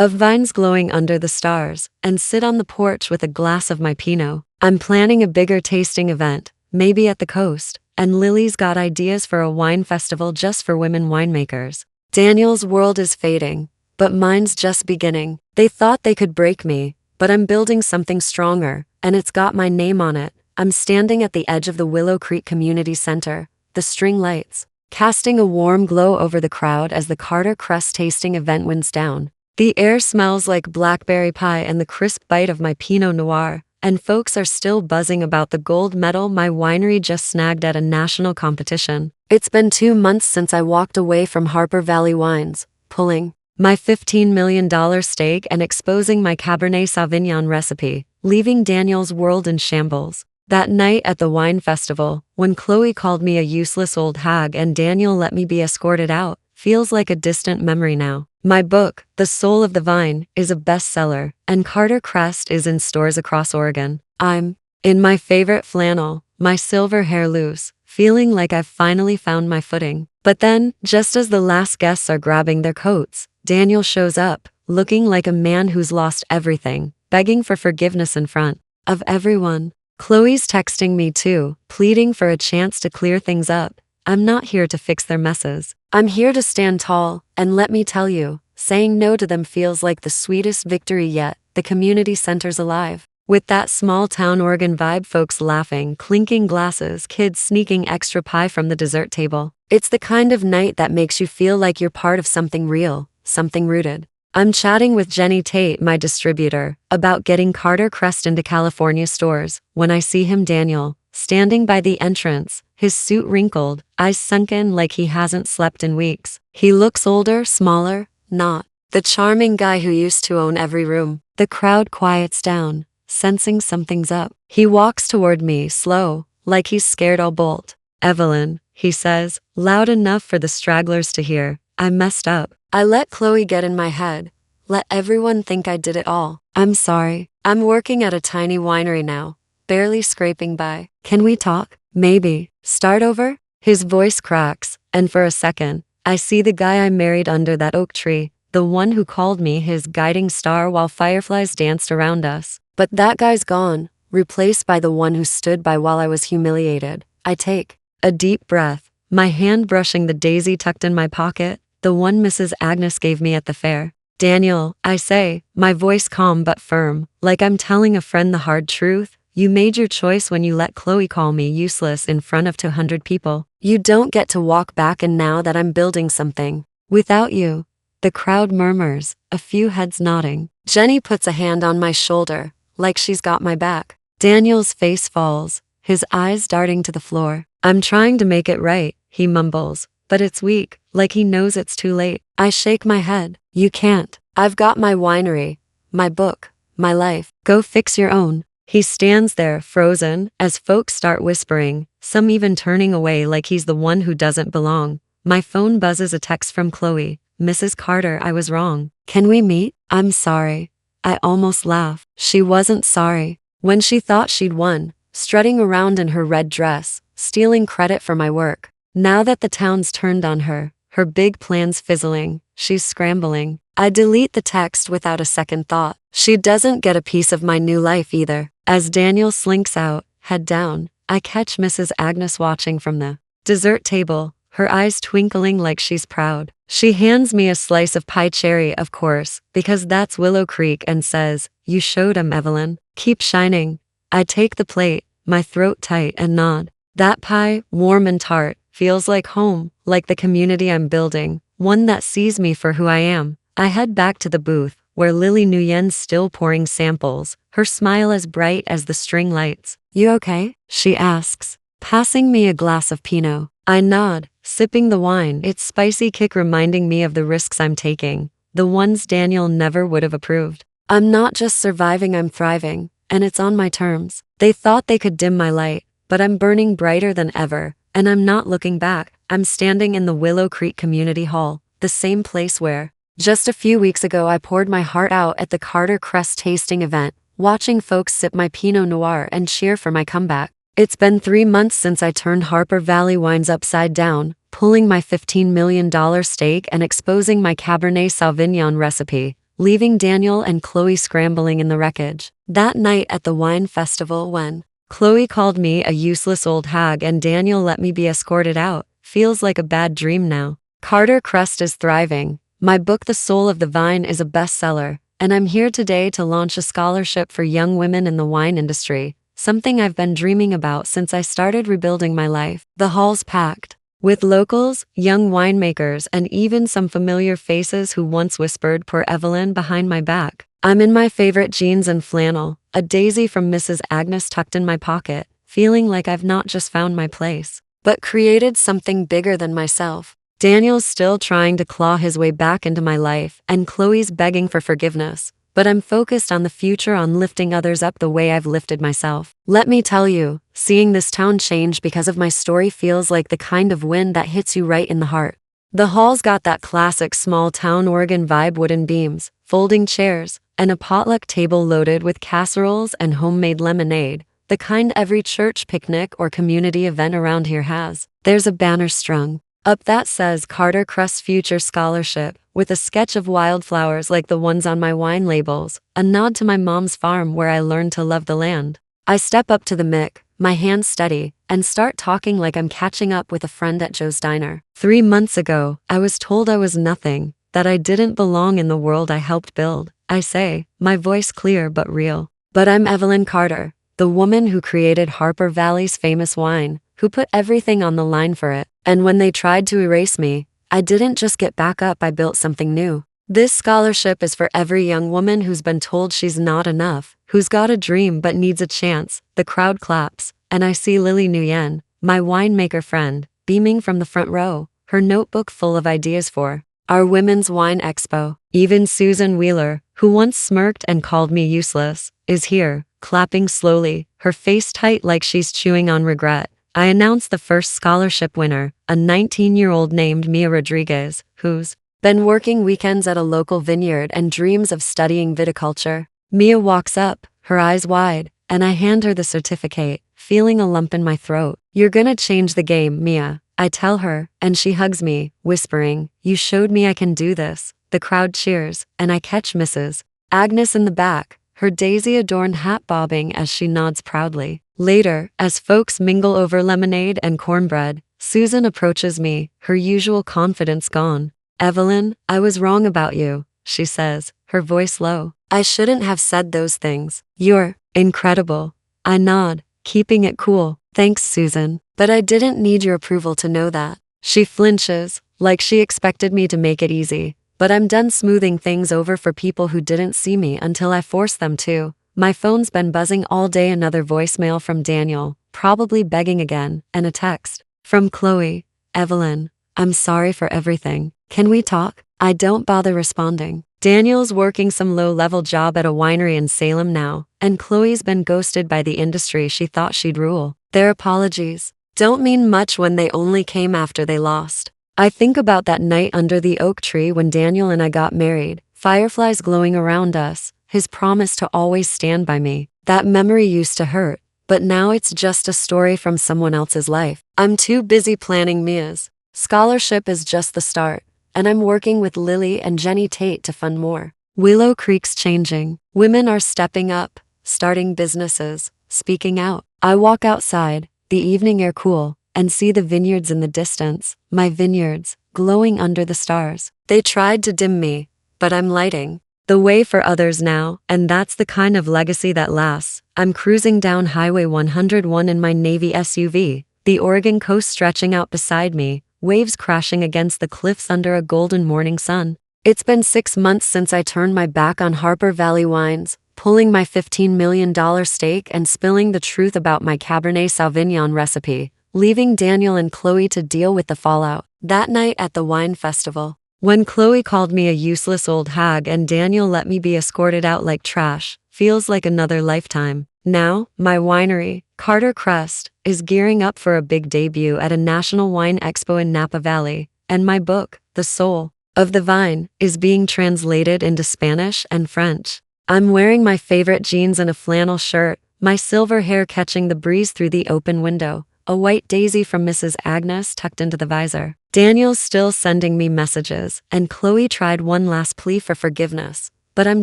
of vines glowing under the stars, and sit on the porch with a glass of my Pinot. I'm planning a bigger tasting event, maybe at the coast, and Lily's got ideas for a wine festival just for women winemakers. Daniel's world is fading, but mine's just beginning. They thought they could break me, but I'm building something stronger, and it's got my name on it. I'm standing at the edge of the Willow Creek Community Center, the string lights casting a warm glow over the crowd as the Carter Crest tasting event winds down. The air smells like blackberry pie and the crisp bite of my Pinot Noir, and folks are still buzzing about the gold medal my winery just snagged at a national competition. It's been 2 months since I walked away from Harper Valley Wines, pulling my $15 million stake and exposing my Cabernet Sauvignon recipe, leaving Daniel's world in shambles. That night at the wine festival, when Chloe called me a useless old hag and Daniel let me be escorted out, feels like a distant memory now. My book, The Soul of the Vine, is a bestseller, and Carter Crest is in stores across Oregon. I'm in my favorite flannel, my silver hair loose, feeling like I've finally found my footing. But then, just as the last guests are grabbing their coats, Daniel shows up, looking like a man who's lost everything, begging for forgiveness in front of everyone. Chloe's texting me too, pleading for a chance to clear things up. I'm not here to fix their messes. I'm here to stand tall, and let me tell you, saying no to them feels like the sweetest victory yet. The community center's alive. With that small town Oregon vibe, folks laughing, clinking glasses, kids sneaking extra pie from the dessert table. It's the kind of night that makes you feel like you're part of something real, something rooted. I'm chatting with Jenny Tate, my distributor, about getting Carter Crest into California stores, when I see him, Daniel, standing by the entrance, his suit wrinkled, eyes sunken like he hasn't slept in weeks. He looks older, smaller, not the charming guy who used to own every room. The crowd quiets down, sensing something's up. He walks toward me, slow, like he's scared I'll bolt. Evelyn, he says, loud enough for the stragglers to hear, I messed up. I let Chloe get in my head. Let everyone think I did it all. I'm sorry. I'm working at a tiny winery now, barely scraping by. Can we talk? Maybe. Start over? His voice cracks, and for a second, I see the guy I married under that oak tree, the one who called me his guiding star while fireflies danced around us. But that guy's gone, replaced by the one who stood by while I was humiliated. I take a deep breath, my hand brushing the daisy tucked in my pocket, the one Mrs. Agnes gave me at the fair. Daniel, I say, my voice calm but firm, like I'm telling a friend the hard truth. You made your choice when you let Chloe call me useless in front of 200 people. You don't get to walk back, and now that I'm building something without you. The crowd murmurs, a few heads nodding. Jenny puts a hand on my shoulder, like she's got my back. Daniel's face falls, his eyes darting to the floor. I'm trying to make it right, he mumbles, but it's weak, like he knows it's too late. I shake my head. You can't. I've got my winery, my book, my life. Go fix your own. He stands there, frozen, as folks start whispering, some even turning away like he's the one who doesn't belong. My phone buzzes a text from Chloe. Mrs. Carter, I was wrong. Can we meet? I'm sorry. I almost laugh. She wasn't sorry. When she thought she'd won, strutting around in her red dress, stealing credit for my work. Now that the town's turned on her, her big plans fizzling, she's scrambling. I delete the text without a second thought. She doesn't get a piece of my new life either. As Daniel slinks out, head down, I catch Mrs. Agnes watching from the dessert table, her eyes twinkling like she's proud. She hands me a slice of pie cherry, of course, because that's Willow Creek, and says, "You showed 'em, Evelyn. Keep shining." I take the plate, my throat tight, and nod. That pie, warm and tart, feels like home, like the community I'm building, one that sees me for who I am. I head back to the booth, where Lily Nguyen's still pouring samples, her smile as bright as the string lights. You okay? She asks, passing me a glass of Pinot. I nod, sipping the wine, its spicy kick reminding me of the risks I'm taking, the ones Daniel never would have approved. I'm not just surviving, I'm thriving, and it's on my terms. They thought they could dim my light, but I'm burning brighter than ever, and I'm not looking back. I'm standing in the Willow Creek Community Hall, the same place where, just a few weeks ago, I poured my heart out at the Carter Crest tasting event, watching folks sip my Pinot Noir and cheer for my comeback. It's been 3 months since I turned Harper Valley wines upside down, pulling my $15 million stake and exposing my Cabernet Sauvignon recipe, leaving Daniel and Chloe scrambling in the wreckage. That night at the wine festival, when Chloe called me a useless old hag and Daniel let me be escorted out, feels like a bad dream now. Carter Crest is thriving. My book The Soul of the Vine is a bestseller, and I'm here today to launch a scholarship for young women in the wine industry, something I've been dreaming about since I started rebuilding my life. The hall's packed, with locals, young winemakers, and even some familiar faces who once whispered "Poor Evelyn" behind my back. I'm in my favorite jeans and flannel, a daisy from Mrs. Agnes tucked in my pocket, feeling like I've not just found my place, but created something bigger than myself. Daniel's still trying to claw his way back into my life, and Chloe's begging for forgiveness, but I'm focused on the future, on lifting others up the way I've lifted myself. Let me tell you, seeing this town change because of my story feels like the kind of wind that hits you right in the heart. The hall's got that classic small-town Oregon vibe: wooden beams, folding chairs, and a potluck table loaded with casseroles and homemade lemonade, the kind every church picnic or community event around here has. There's a banner strung up that says Carter Crest Future Scholarship, with a sketch of wildflowers like the ones on my wine labels, a nod to my mom's farm where I learned to love the land. I step up to the mic, my hands steady, and start talking like I'm catching up with a friend at Joe's Diner. 3 months ago, I was told I was nothing, that I didn't belong in the world I helped build. I say, my voice clear but real. But I'm Evelyn Carter, the woman who created Harper Valley's famous wine, who put everything on the line for it. And when they tried to erase me, I didn't just get back up, I built something new. This scholarship is for every young woman who's been told she's not enough, who's got a dream but needs a chance. The crowd claps, and I see Lily Nguyen, my winemaker friend, beaming from the front row, her notebook full of ideas for our Women's Wine Expo. Even Susan Wheeler, who once smirked and called me useless, is here, clapping slowly, her face tight like she's chewing on regret. I announced the first scholarship winner, a 19-year-old named Mia Rodriguez, who's been working weekends at a local vineyard and dreams of studying viticulture. Mia walks up, her eyes wide, and I hand her the certificate, feeling a lump in my throat. You're gonna change the game, Mia, I tell her, and she hugs me, whispering, you showed me I can do this. The crowd cheers, and I catch Mrs. Agnes in the back, her daisy-adorned hat bobbing as she nods proudly. Later, as folks mingle over lemonade and cornbread, Susan approaches me, her usual confidence gone. Evelyn, I was wrong about you, she says, her voice low. I shouldn't have said those things. You're incredible. I nod, keeping it cool. Thanks, Susan. But I didn't need your approval to know that. She flinches, like she expected me to make it easy. But I'm done smoothing things over for people who didn't see me until I forced them to. My phone's been buzzing all day. Another voicemail from Daniel, probably begging again, and a text from Chloe. Evelyn, I'm sorry for everything. Can we talk? I don't bother responding. Daniel's working some low-level job at a winery in Salem now, and Chloe's been ghosted by the industry she thought she'd rule. Their apologies don't mean much when they only came after they lost. I think about that night under the oak tree when Daniel and I got married, fireflies glowing around us, his promise to always stand by me. That memory used to hurt, but now it's just a story from someone else's life. I'm too busy planning Mia's scholarship is just the start, and I'm working with Lily and Jenny Tate to fund more. Willow Creek's changing. Women are stepping up, starting businesses, speaking out. I walk outside, the evening air cool, and see the vineyards in the distance, my vineyards, glowing under the stars. They tried to dim me, but I'm lighting the way for others now, and that's the kind of legacy that lasts. I'm cruising down Highway 101 in my Navy SUV, the Oregon coast stretching out beside me, waves crashing against the cliffs under a golden morning sun. It's been 6 months since I turned my back on Harper Valley wines, pulling my $15 million stake and spilling the truth about my Cabernet Sauvignon recipe, leaving Daniel and Chloe to deal with the fallout. That night at the wine festival, when Chloe called me a useless old hag and Daniel let me be escorted out like trash, feels like another lifetime. Now, my winery, Carter Crest, is gearing up for a big debut at a national wine expo in Napa Valley, and my book, The Soul of the Vine, is being translated into Spanish and French. I'm wearing my favorite jeans and a flannel shirt, my silver hair catching the breeze through the open window, a white daisy from Mrs. Agnes tucked into the visor. Daniel's still sending me messages, and Chloe tried one last plea for forgiveness, but I'm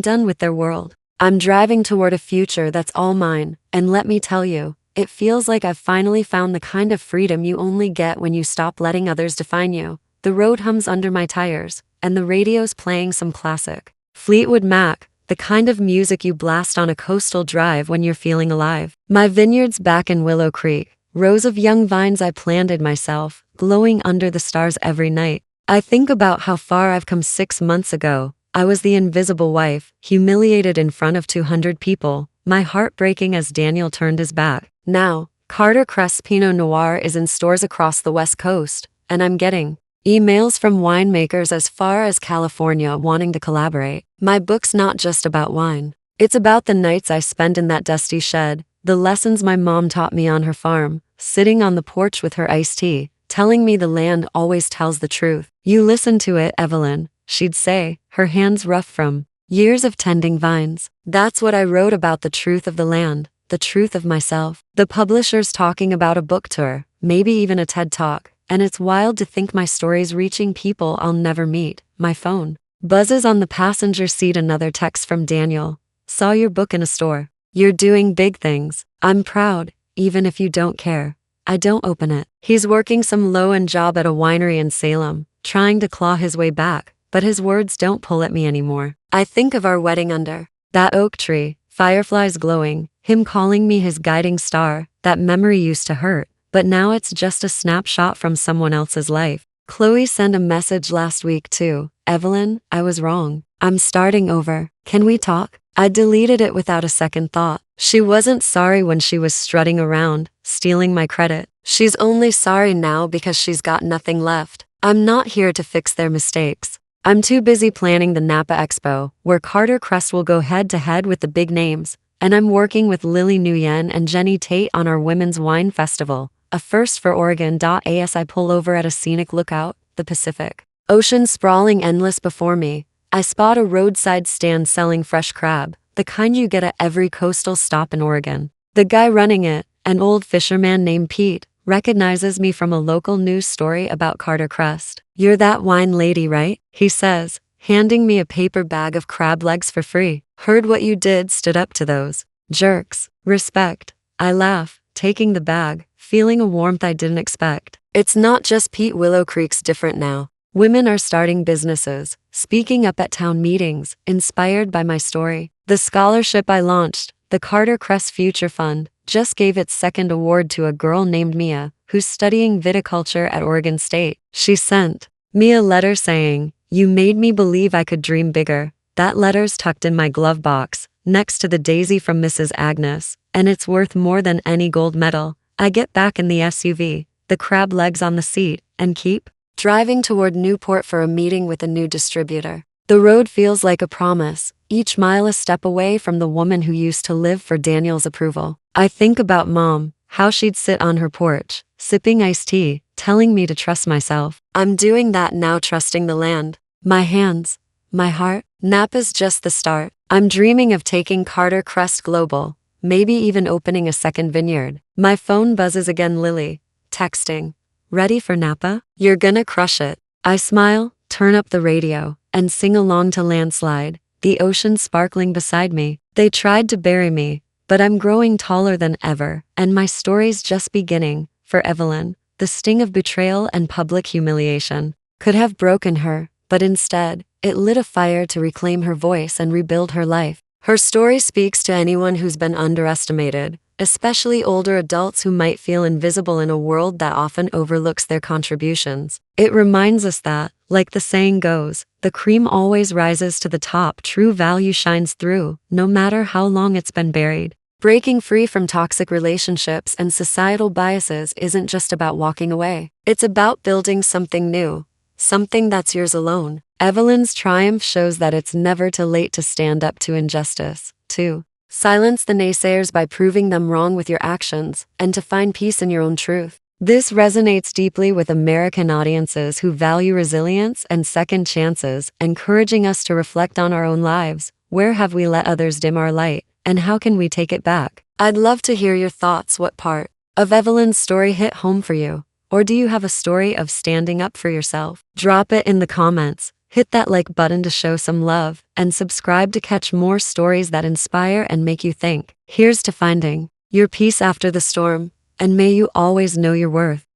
done with their world. I'm driving toward a future that's all mine, and let me tell you, it feels like I've finally found the kind of freedom you only get when you stop letting others define you. The road hums under my tires, and the radio's playing some classic Fleetwood Mac, the kind of music you blast on a coastal drive when you're feeling alive. My vineyard's back in Willow Creek, rows of young vines I planted myself, glowing under the stars every night. I think about how far I've come. 6 months ago, I was the invisible wife, humiliated in front of 200 people, my heart breaking as Daniel turned his back. Now, Carter Crest Pinot Noir is in stores across the West Coast, and I'm getting emails from winemakers as far as California wanting to collaborate. My book's not just about wine. It's about the nights I spent in that dusty shed, the lessons my mom taught me on her farm, sitting on the porch with her iced tea, telling me the land always tells the truth. You listen to it, Evelyn, she'd say, her hands rough from years of tending vines. That's what I wrote about, the truth of the land, the truth of myself. The publisher's talking about a book tour, maybe even a TED Talk, and it's wild to think my story's reaching people I'll never meet. My phone buzzes on the passenger seat. Another text from Daniel. Saw your book in a store. You're doing big things. I'm proud, even if you don't care. I don't open it. He's working some low-end job at a winery in Salem, trying to claw his way back, but his words don't pull at me anymore. I think of our wedding under that oak tree, fireflies glowing, him calling me his guiding star. That memory used to hurt, but now it's just a snapshot from someone else's life. Chloe sent a message last week too. Evelyn, I was wrong. I'm starting over. Can we talk? I deleted it without a second thought. She wasn't sorry when she was strutting around, stealing my credit. She's only sorry now because she's got nothing left. I'm not here to fix their mistakes. I'm too busy planning the Napa Expo, where Carter Crest will go head-to-head with the big names, and I'm working with Lily Nguyen and Jenny Tate on our Women's Wine Festival, a first for Oregon. As I pull over at a scenic lookout, the Pacific Ocean sprawling endless before me, I spot a roadside stand selling fresh crab, the kind you get at every coastal stop in Oregon. The guy running it, an old fisherman named Pete, recognizes me from a local news story about Carter Crest. You're that wine lady, right? He says, handing me a paper bag of crab legs for free. Heard what you did, stood up to those jerks. Respect. I laugh, taking the bag, feeling a warmth I didn't expect. It's not just Pete. Willow Creek's different now. Women are starting businesses, speaking up at town meetings, inspired by my story. The scholarship I launched, the Carter Crest Future Fund, just gave its second award to a girl named Mia, who's studying viticulture at Oregon State. She sent me a letter saying, "You made me believe I could dream bigger." That letter's tucked in my glove box, next to the daisy from Mrs. Agnes, and it's worth more than any gold medal. I get back in the SUV, the crab legs on the seat, and keep driving toward Newport for a meeting with a new distributor. The road feels like a promise, each mile a step away from the woman who used to live for Daniel's approval. I think about Mom, how she'd sit on her porch, sipping iced tea, telling me to trust myself. I'm doing that now, trusting the land. My hands, my heart. Napa's just the start. I'm dreaming of taking Carter Crest global, maybe even opening a second vineyard. My phone buzzes again. Lily, texting. Ready for Napa? You're gonna crush it. I smile, turn up the radio, and sing along to Landslide, the ocean sparkling beside me. They tried to bury me, but I'm growing taller than ever, and my story's just beginning. For Evelyn, the sting of betrayal and public humiliation could have broken her, but instead, it lit a fire to reclaim her voice and rebuild her life. Her story speaks to anyone who's been underestimated, especially older adults who might feel invisible in a world that often overlooks their contributions. It reminds us that, like the saying goes, the cream always rises to the top. True value shines through, no matter how long it's been buried. Breaking free from toxic relationships and societal biases isn't just about walking away. It's about building something new, something that's yours alone. Evelyn's triumph shows that it's never too late to stand up to injustice, to silence the naysayers by proving them wrong with your actions, and to find peace in your own truth. This resonates deeply with American audiences who value resilience and second chances, encouraging us to reflect on our own lives. Where have we let others dim our light, and how can we take it back? I'd love to hear your thoughts. What part of Evelyn's story hit home for you? Or do you have a story of standing up for yourself? Drop it in the comments. Hit that like button to show some love, and subscribe to catch more stories that inspire and make you think. Here's to finding your peace after the storm, and may you always know your worth.